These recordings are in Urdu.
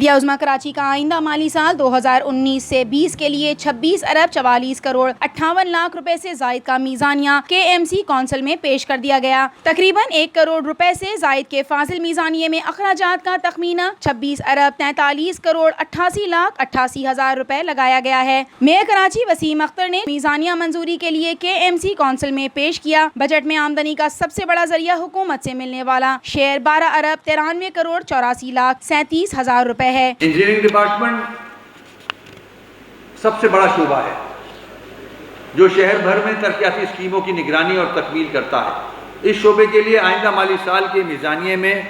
بلدیہ عظمیٰ کراچی کا آئندہ مالی سال 2019 سے 20 کے لیے 26 ارب 44 کروڑ 58 لاکھ روپے سے زائد کا میزانیہ KMC کونسل میں پیش کر دیا گیا۔ تقریباً 1 کروڑ روپے سے زائد کے فاضل میزانیے میں اخراجات کا تخمینہ 26 ارب 43 کروڑ 88 لاکھ 88 ہزار روپے لگایا گیا ہے۔ میئر کراچی وسیم اختر نے میزانیہ منظوری کے لیے KMC کونسل میں پیش کیا۔ بجٹ میں آمدنی کا سب سے بڑا ذریعہ حکومت سے ملنے والا شیئر 12 ارب 93 کروڑ 84 لاکھ 37 ہزار روپے ہے۔ انجینئرنگ ڈپارٹمنٹ سب سے بڑا شعبہ ہے جو شہر بھر میں ترقیاتی اسکیموں کی نگرانی اور تکمیل کرتا ہے۔ اس شعبے کے لیے آئندہ مالی سال کے میزانیے میں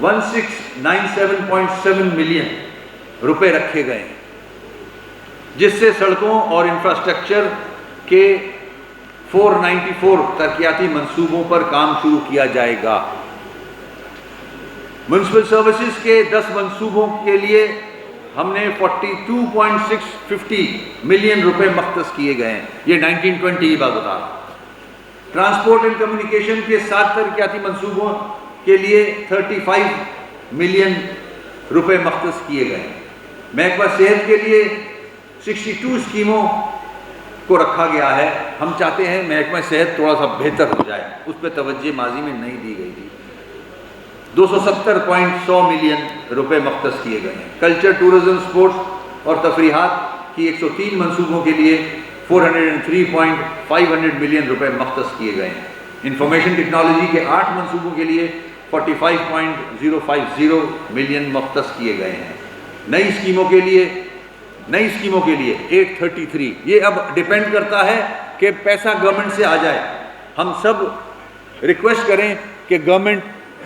1697.7 ملین روپے رکھے گئے ہیں، جس سے سڑکوں اور انفراسٹرکچر کے 494 ترقیاتی منصوبوں پر کام شروع کیا جائے گا۔ میونسپل سروسز کے 10 منصوبوں کے لیے ہم نے 42.650 ملین روپے مختص کیے گئے ہیں۔ یہ 1920 کی بات بتا رہا ہوں۔ ٹرانسپورٹ اینڈ کمیونیکیشن کے 7 ترقیاتی منصوبوں کے لیے 35 ملین روپے مختص کیے گئے ہیں۔ محکمہ صحت کے لیے 62 اسکیموں کو رکھا گیا ہے۔ ہم چاہتے ہیں محکمہ صحت تھوڑا سا بہتر ہو جائے، اس پہ توجہ ماضی میں نہیں دی گئی تھی۔ 270.100 ملین روپے مختص کیے گئے ہیں۔ کلچر، ٹورزم، سپورٹس اور تفریحات کی 103 منصوبوں کے لیے 403.500 ملین روپے مختص کیے گئے ہیں۔ انفارمیشن ٹیکنالوجی کے 8 منصوبوں کے لیے 45.050 ملین مختص کیے گئے ہیں۔ نئی اسکیموں کے لیے 833۔ یہ اب ڈیپینڈ کرتا ہے کہ پیسہ گورنمنٹ سے آ جائے۔ ہم سب ریکویسٹ کریں کہ گورنمنٹ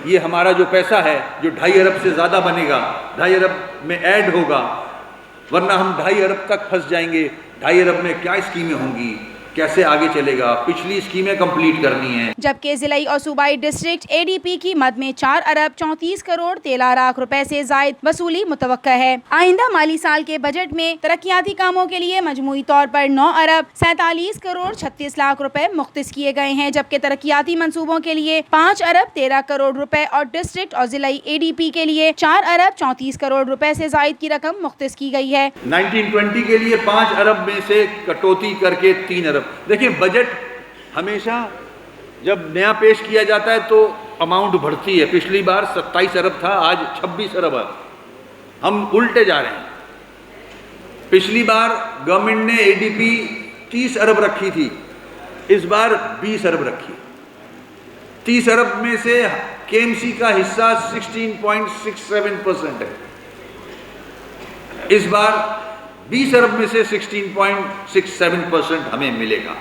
یہ ہمارا جو پیسہ ہے جو 2.5 ارب سے زیادہ بنے گا، 2.5 ارب میں ایڈ ہوگا، ورنہ ہم 2.5 ارب تک پھنس جائیں گے۔ 2.5 ارب میں کیا اسکیمیں ہوں گی، کیسے آگے چلے گا، پچھلی اسکیمیں کمپلیٹ کرنی ہیں۔ جبکہ ضلعی اور صوبائی ڈسٹرکٹ ADP کی مد میں 4 ارب 34 کروڑ 13 لاکھ روپے سے زائد وصولی متوقع ہے۔ آئندہ مالی سال کے بجٹ میں ترقیاتی کاموں کے لیے مجموعی طور پر 9 ارب 47 کروڑ 36 لاکھ روپے مختص کیے گئے ہیں، جبکہ ترقیاتی منصوبوں کے لیے 5 ارب 13 کروڑ روپے اور ڈسٹرکٹ اور ضلعی ADP کے لیے 4 ارب 34 کروڑ روپے سے زائد کی رقم مختص کی گئی ہے۔ 1920 کے لیے 5 ارب میں سے کٹوتی کر کے 3 ارب۔ دیکھیں بجٹ ہمیشہ جب نیا پیش کیا جاتا ہے تو اماؤنٹ بڑھتی ہے۔ پچھلی بار 27 ارب تھا، آج 26 ارب ہے۔ ہم الٹے جا رہے ہیں۔ پچھلی بار گورنمنٹ نے ADP 30 ارب رکھی تھی، اس بار 20 ارب رکھی۔ 30 ارب میں سے KMC کا حصہ 16.67% ہے، اس بار 20 ارب میں سے 16.67% ہمیں ملے گا۔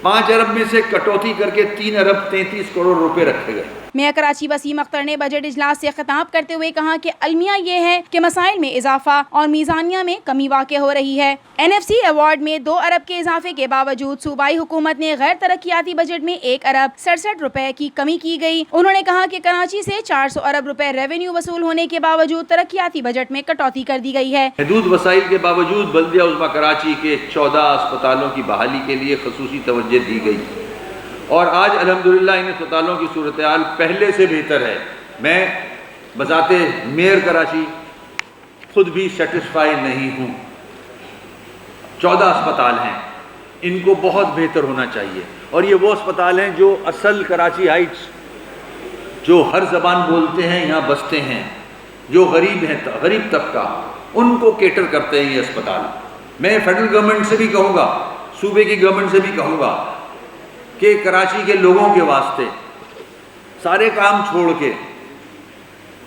5 ارب میں سے کٹوتی کر کے 3 ارب 33 کروڑ روپے رکھے گئے۔ میئر کراچی وسیم اختر نے بجٹ اجلاس سے خطاب کرتے ہوئے کہا کہ المیہ یہ ہے کہ مسائل میں اضافہ اور میزانیہ میں کمی واقع ہو رہی ہے۔ NFC ایوارڈ میں 2 ارب کے اضافے کے باوجود صوبائی حکومت نے غیر ترقیاتی بجٹ میں 1 ارب 67 روپے کی کمی کی گئی۔ انہوں نے کہا کہ کراچی سے 400 ارب روپے ریونیو وصول ہونے کے باوجود ترقیاتی بجٹ میں کٹوتی کر دی گئی ہے۔ محدود وسائل کے باوجود بلدیہ عظمیٰ کراچی کے 14 اسپتالوں کی بحالی کے لیے خصوصی توجہ دی گئی اور آج الحمدللہ ان اسپتالوں کی صورتحال پہلے سے بہتر ہے۔ میں بذات میئر کراچی خود بھی سیٹسفائی نہیں ہوں۔ 14 اسپتال ہیں، ان کو بہت بہتر ہونا چاہیے، اور یہ وہ اسپتال ہیں جو اصل کراچی ہائٹس، جو ہر زبان بولتے ہیں یہاں بستے ہیں، جو غریب ہیں، غریب طبقہ، ان کو کیٹر کرتے ہیں یہ اسپتال۔ میں فیڈرل گورنمنٹ سے بھی کہوں گا، صوبے کی گورنمنٹ سے بھی کہوں گا کہ کراچی کے لوگوں کے واسطے سارے کام چھوڑ کے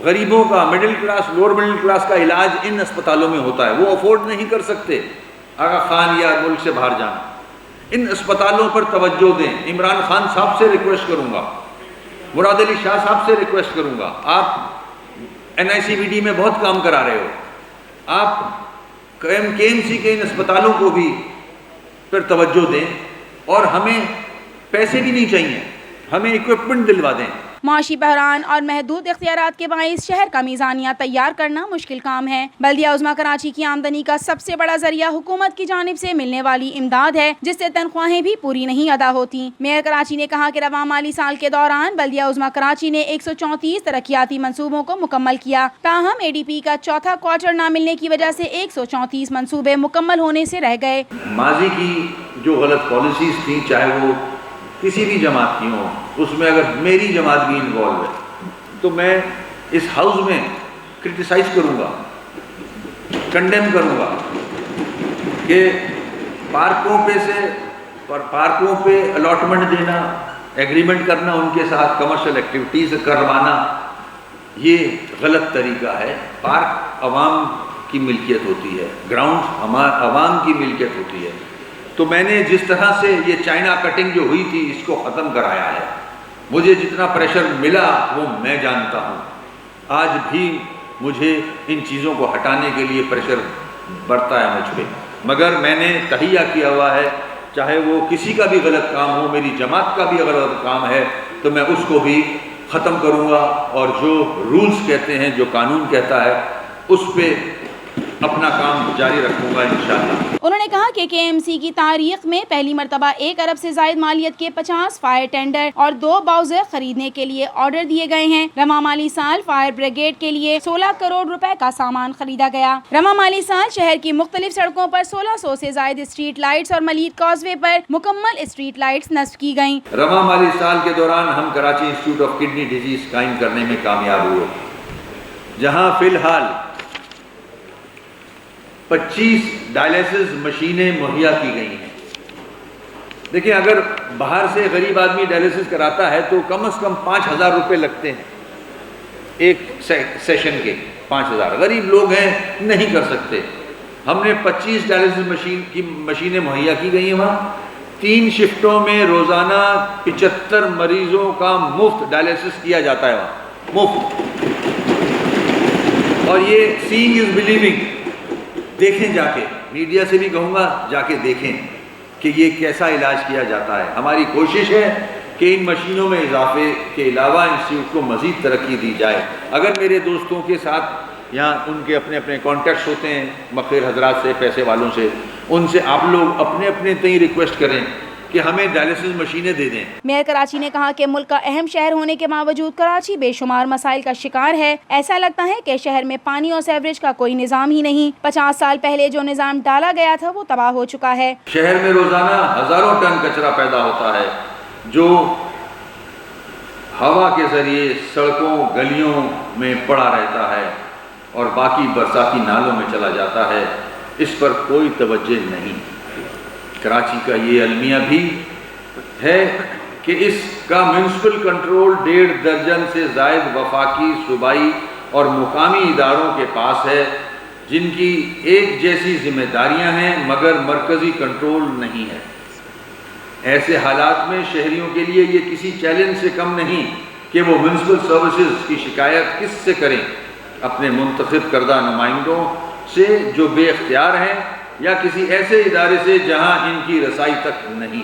غریبوں کا، middle class, lower middle class کا علاج ان اسپتالوں میں ہوتا ہے۔ وہ افورڈ نہیں کر سکتے آغا خان یا ملک سے باہر جانا۔ ان اسپتالوں پر توجہ دیں۔ عمران خان صاحب سے ریکویسٹ کروں گا، مراد علی شاہ صاحب سے ریکویسٹ کروں گا، آپ NICVD میں بہت کام کرا رہے ہو، آپ KMC کے ان اسپتالوں کو بھی پر توجہ دیں، اور ہمیں پیسے بھی نہیں چاہیے، ہمیں اکوپمنٹ دلوا دیں۔ معاشی بحران اور محدود اختیارات کے باعث شہر کا میزانیہ تیار کرنا مشکل کام ہے۔ بلدیہ عظمیٰ کراچی کی آمدنی کا سب سے بڑا ذریعہ حکومت کی جانب سے ملنے والی امداد ہے، جس سے تنخواہیں بھی پوری نہیں ادا ہوتی۔ میئر کراچی نے کہا کہ رواں مالی سال کے دوران بلدیہ عظمیٰ کراچی نے 134 ترقیاتی منصوبوں کو مکمل کیا، تاہم ADP کا چوتھا کوارٹر نہ ملنے کی وجہ سے 134 منصوبے مکمل ہونے سے رہ گئے۔ ماضی کی جو غلط پالیسیز تھیں، چاہے وہ کسی بھی جماعت کی ہوں، اس میں اگر میری جماعت بھی انوالو ہے تو میں اس ہاؤس میں کرٹیسائز کروں گا، کنڈیم کروں گا کہ پارکوں پہ الاٹمنٹ دینا، ایگریمنٹ کرنا ان کے ساتھ، کمرشل ایکٹیویٹیز کروانا، یہ غلط طریقہ ہے۔ پارک عوام کی ملکیت ہوتی ہے، گراؤنڈ عوام کی ملکیت ہوتی ہے۔ تو میں نے جس طرح سے یہ چائنا کٹنگ جو ہوئی تھی، اس کو ختم کرایا ہے۔ مجھے جتنا پریشر ملا وہ میں جانتا ہوں، آج بھی مجھے ان چیزوں کو ہٹانے کے لیے پریشر بڑھتا ہے مجھ پہ، مگر میں نے تہیہ کیا ہوا ہے، چاہے وہ کسی کا بھی غلط کام ہو، میری جماعت کا بھی غلط کام ہے تو میں اس کو بھی ختم کروں گا، اور جو رولز کہتے ہیں، جو قانون کہتا ہے، اس پہ اپنا کام جاری رکھوں گا انشاءاللہ۔ انہوں نے کہا کہ KMC کی تاریخ میں پہلی مرتبہ 1 ارب سے زائد مالیت کے 50 فائر ٹینڈر اور 2 باؤزر خریدنے کے لیے آرڈر دیے گئے ہیں۔ رواں مالی سال فائر بریگیڈ کے لیے 16 کروڑ روپے کا سامان خریدا گیا۔ رواں مالی سال شہر کی مختلف سڑکوں پر 1600 سے زائد اسٹریٹ لائٹس اور ملید کازوے پر مکمل اسٹریٹ لائٹس نصب کی گئیں۔ رواں مالی سال کے دوران ہم Karachi institute of kidney disease قائم کرنے میں کامیاب ہوئے، جہاں فی الحال 25 ڈائلیسس مشینیں مہیا کی گئی ہیں۔ دیکھیں، اگر باہر سے غریب آدمی ڈائلیسس کراتا ہے تو کم از کم 5000 روپے لگتے ہیں ایک سیشن کے، 5000 غریب لوگ ہیں، نہیں کر سکتے۔ ہم نے 25 ڈائلیسس مشینیں مہیا کی گئی ہیں وہاں، 3 شفٹوں میں روزانہ 75 مریضوں کا مفت ڈائلیسس کیا جاتا ہے وہاں، مفت۔ اور یہ سینگ از بلیونگ، دیکھیں جا کے، میڈیا سے بھی کہوں گا جا کے دیکھیں کہ یہ کیسا علاج کیا جاتا ہے۔ ہماری کوشش ہے کہ ان مشینوں میں اضافے کے علاوہ انسٹیٹیوٹ کو مزید ترقی دی جائے۔ اگر میرے دوستوں کے ساتھ یہاں ان کے اپنے اپنے کانٹیکٹس ہوتے ہیں مخیر حضرات سے، پیسے والوں سے، ان سے آپ لوگ اپنے اپنے تئیں ریکویسٹ کریں کہ ہمیں ڈائلیسس مشینیں دے دیں۔ میئر کراچی نے کہا کہ ملک کا اہم شہر ہونے کے باوجود کراچی بے شمار مسائل کا شکار ہے۔ ایسا لگتا ہے کہ شہر میں پانی اور سیوریج کا کوئی نظام ہی نہیں۔ 50 سال پہلے جو نظام ڈالا گیا تھا وہ تباہ ہو چکا ہے۔ شہر میں روزانہ ہزاروں ٹن کچرا پیدا ہوتا ہے جو ہوا کے ذریعے سڑکوں گلیوں میں پڑا رہتا ہے اور باقی برساتی نالوں میں چلا جاتا ہے۔ اس پر کوئی توجہ نہیں۔ کراچی کا یہ المیہ بھی ہے کہ اس کا میونسپل کنٹرول 1.5 درجن سے زائد وفاقی، صوبائی اور مقامی اداروں کے پاس ہے، جن کی ایک جیسی ذمہ داریاں ہیں مگر مرکزی کنٹرول نہیں ہے۔ ایسے حالات میں شہریوں کے لیے یہ کسی چیلنج سے کم نہیں کہ وہ میونسپل سروسز کی شکایت کس سے کریں، اپنے منتخب کردہ نمائندوں سے جو بے اختیار ہیں، یا کسی ایسے ادارے سے جہاں ان کی رسائی تک نہیں۔